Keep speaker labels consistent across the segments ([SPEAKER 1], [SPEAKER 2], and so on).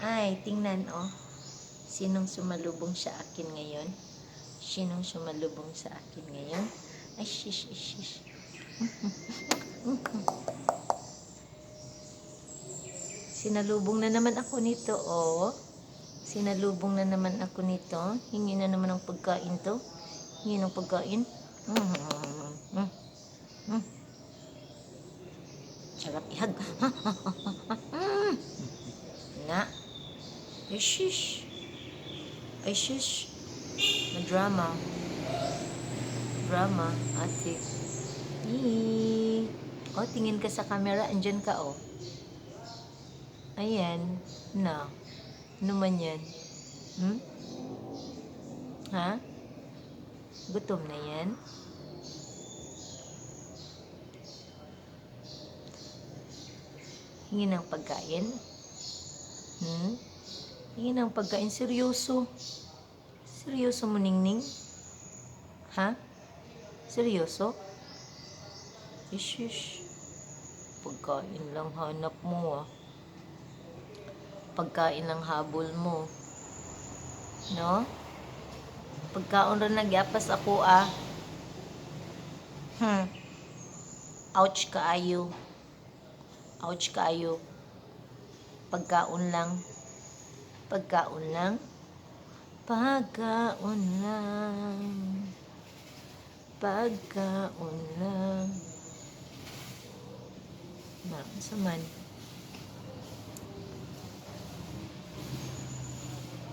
[SPEAKER 1] Ay, tingnan oh. Sinong sumalubong sa akin ngayon? Sinong sumalubong sa akin ngayon? Ay, shish, shish. Sinalubong na naman ako nito, oh. Sinalubong na naman ako nito. Hingi na naman ng pagkain to. Hingi ng pagkain. Sarap ihag. Na. Ay, shish. Ay, shish. Na-drama. Drama, ate. Eee. Oh, tingin ka sa camera. Andyan ka, oh. Ayan. Na. Ano man yan? Hmm? Ha? Gutom na yan? Hingi ng pagkain? Hmm? Hingi ng pagkain? Seryoso? Seryoso mo, Ningning? Ha? Seryoso? Ishish. Pagkain lang hanap mo, ah. Pagkain lang habol mo. No? Pagkaon rin nagyapas ako, ah. Ouch kaayo. Ouch kaayo. Pagkaon lang. Pagkaon lang. Pagkaon lang. Pagkaon lang. Na, saman.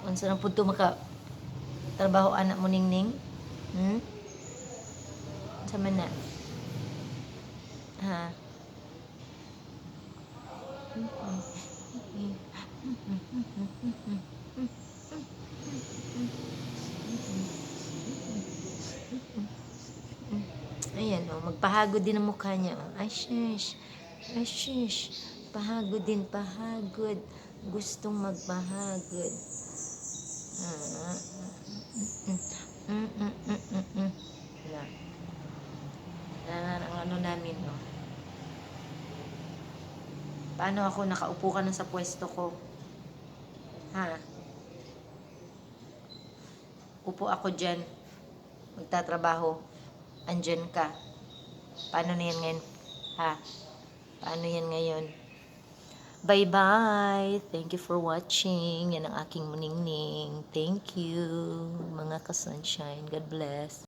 [SPEAKER 1] Unsa na pud to maka trabaho anak mo, Ningning? Hmm? Sa man na? Ha? Ayan, oh, magpahagod din ang mukha niya. Oh. Ay, shish. Ay, shish. Pahagod din, pahagod. Gustong magpahagod. Yan ang ano namin, oh. Paano ako nakaupo ka na sa pwesto ko? Ha? Upo ako dyan. Magtatrabaho. Andyan ka. Paano na yan ngayon? Ha? Paano yan ngayon? Bye-bye. Thank you for watching. Yan ang aking Ningning. Thank you, mga ka-sunshine. God bless.